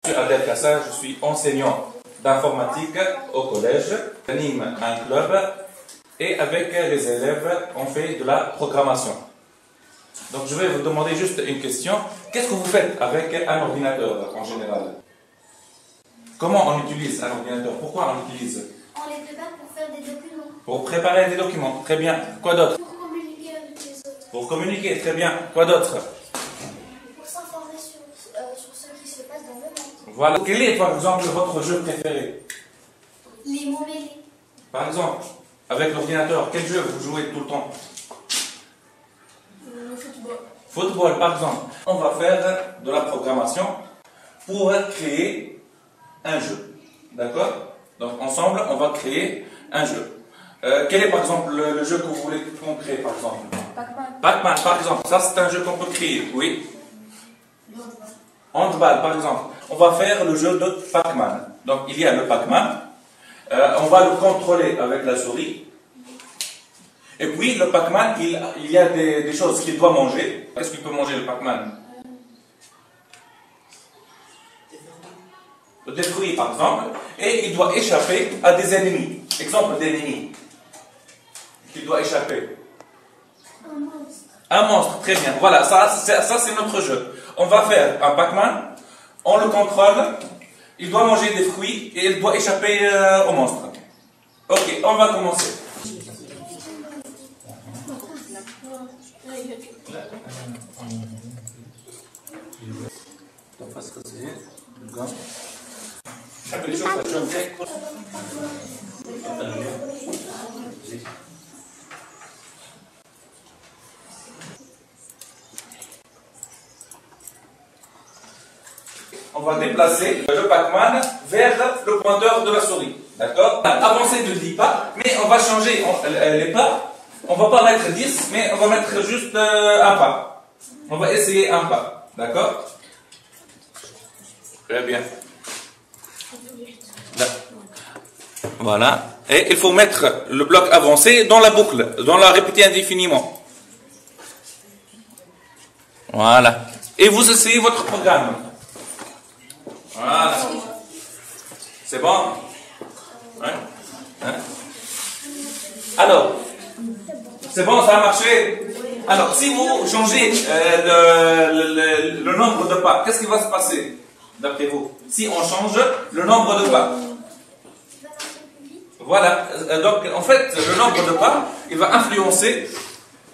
Je suis Adel Kassan, je suis enseignant d'informatique au collège. J'anime un club et avec les élèves, on fait de la programmation. Donc je vais vous demander juste une question. Qu'est-ce que vous faites avec un ordinateur en général? Comment on utilise un ordinateur? Pourquoi on l'utilise? On les prépare pour faire des documents. Pour préparer des documents. Très bien. Quoi d'autre? Pour communiquer avec les autres. Pour communiquer. Très bien. Quoi d'autre? Pour s'informer sur ce qui se passe dans le monde. Voilà. Quel est par exemple votre jeu préféré? Les mots mêlés. Par exemple, avec l'ordinateur, quel jeu vous jouez tout le temps? Le football. Football, par exemple. On va faire de la programmation pour créer un jeu. D'accord? Donc, ensemble, on va créer un jeu. Quel est, par exemple, le jeu que vous voulez qu'on crée, par exemple? Pac-Man. Pac-Man, par exemple. Ça, c'est un jeu qu'on peut créer, oui. Handball, par exemple. On va faire le jeu de Pac-Man. Donc, il y a le Pac-Man. On va le contrôler avec la souris. Et puis, le Pac-Man, il y a des choses qu'il doit manger. Qu'est-ce qu'il peut manger, le Pac-Man? Des fruits, par exemple. Et il doit échapper à des ennemis. Exemple d'ennemis. Il doit échapper. Un monstre. Un monstre, très bien. Voilà, ça c'est notre jeu. On va faire un Pac-Man. On le contrôle. Il doit manger des fruits et il doit échapper au monstre. Ok, on va commencer. On va déplacer le Pac-Man vers le pointeur de la souris. D'accord? Avancer de 10 pas, mais on va changer les pas. On va pas mettre 10, mais on va mettre juste un pas. On va essayer un pas. D'accord? Très bien. Là. Voilà. Et il faut mettre le bloc avancé dans la boucle, dans la répéter indéfiniment. Voilà. Et vous essayez votre programme. Voilà. C'est bon? Ouais. Hein? Alors, c'est bon, ça a marché? Alors, si vous changez le nombre de pas, qu'est-ce qui va se passer, d'après vous? Si on change le nombre de pas. Voilà. Donc, en fait, le nombre de pas, il va influencer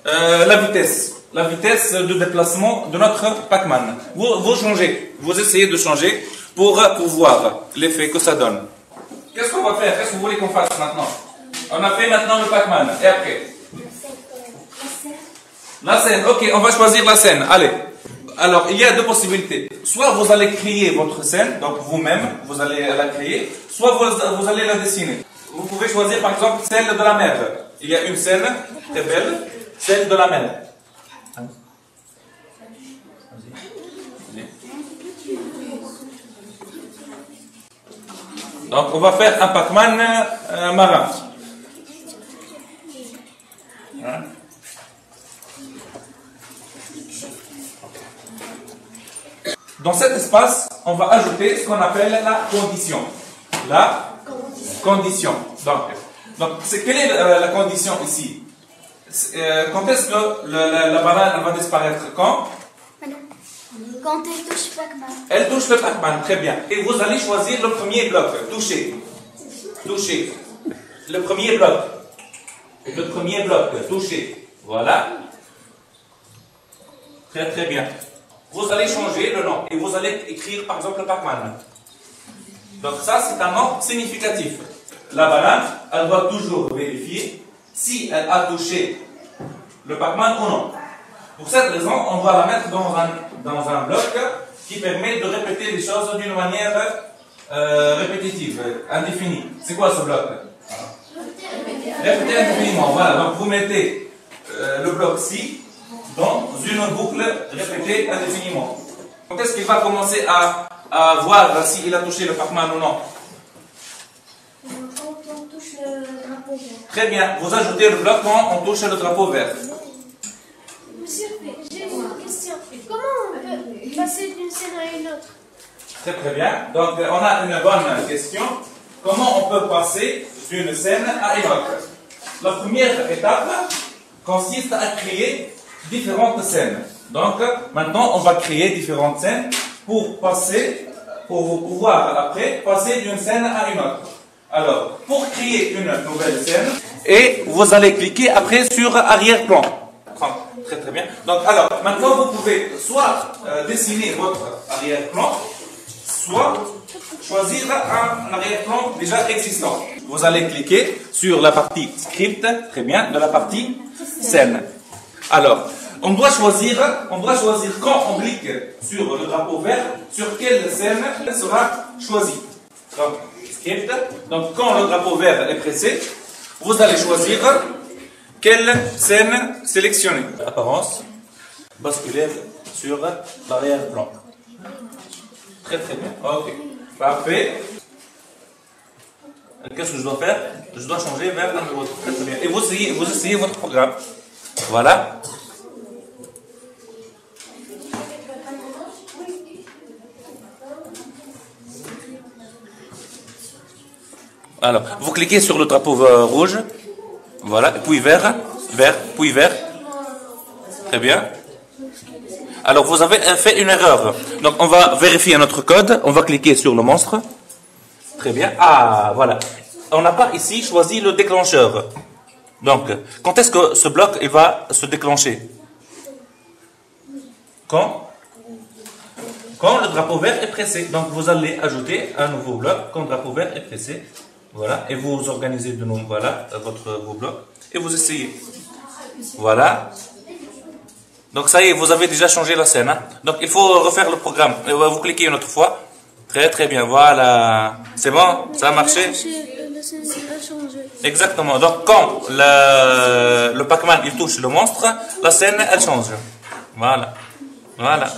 la vitesse. La vitesse de déplacement de notre Pac-Man. Vous changez, vous essayez de changer pour voir l'effet que ça donne. Qu'est-ce qu'on va faire? Qu'est-ce que vous voulez qu'on fasse maintenant? On a fait maintenant le Pac-Man. Et après? La scène. Ok, on va choisir la scène. Allez. Alors, il y a deux possibilités. Soit vous allez créer votre scène, donc vous-même, vous allez la créer, soit vous allez la dessiner. Vous pouvez choisir par exemple celle de la mer. Il y a une scène très belle, celle de la mer. Donc, on va faire un Pac-Man marin. Hein? Dans cet espace, on va ajouter ce qu'on appelle la condition. La condition. Donc quelle est la condition ici? Quand est-ce que la banane va disparaître? Quand elle touche Pac-Man. Elle touche le Pac-Man, très bien. Et vous allez choisir le premier bloc. Toucher. Toucher. Le premier bloc. Le premier bloc. Toucher. Voilà. Très très bien. Vous allez changer le nom et vous allez écrire par exemple le Pac-Man. Donc ça c'est un nom significatif. La banane, elle doit toujours vérifier si elle a touché le Pac-Man ou non. Pour cette raison, on va la mettre dans un bloc qui permet de répéter les choses d'une manière répétitive, indéfinie. C'est quoi ce bloc? Répéter indéfiniment. Voilà, donc vous mettez le bloc-ci dans une boucle répétée indéfiniment. Quand est-ce qu'il va commencer à voir s'il a touché le Pac-Man ou non? Quand on touche le drapeau vert. Très bien, vous ajoutez le bloc quand on touche le drapeau vert. Monsieur, j'ai une question. Comment on peut passer d'une scène à une autre? Très très bien. Donc on a une bonne question. Comment on peut passer d'une scène à une autre? La première étape consiste à créer différentes scènes. Donc maintenant on va créer différentes scènes pour pouvoir après passer d'une scène à une autre. Alors pour créer une nouvelle scène, et vous allez cliquer après sur arrière-plan. Très très bien. Donc alors maintenant vous pouvez soit dessiner votre arrière-plan, soit choisir un arrière-plan déjà existant. Vous allez cliquer sur la partie script, très bien, de la partie scène. Alors, on doit choisir quand on clique sur le drapeau vert, sur quelle scène sera choisie. Donc, script. Donc, quand le drapeau vert est pressé, vous allez choisir quelle scène sélectionner. Apparence, basculer sur l'arrière-plan. Très très bien. Ok. Parfait. Qu'est-ce que je dois faire? Je dois changer vers un autre. Très très bien. Et vous essayez votre programme. Voilà. Alors, vous cliquez sur le drapeau rouge. Voilà. Puis vert. Vert. Puis vert. Très bien. Alors, vous avez fait une erreur. Donc, on va vérifier notre code. On va cliquer sur le monstre. Très bien. Ah, voilà. On n'a pas ici choisi le déclencheur. Donc, quand est-ce que ce bloc il va se déclencher? Quand le drapeau vert est pressé. Donc, vous allez ajouter un nouveau bloc quand le drapeau vert est pressé. Voilà. Et vous organisez de nouveau, voilà, vos blocs. Et vous essayez. Voilà. Donc, ça y est, vous avez déjà changé la scène. Hein? Donc, il faut refaire le programme. Vous cliquez une autre fois. Très, très bien. Voilà. C'est bon? Ça a marché? La scène a changé. Exactement. Donc, quand le Pac-Man il touche le monstre, la scène, elle change. Voilà. Voilà.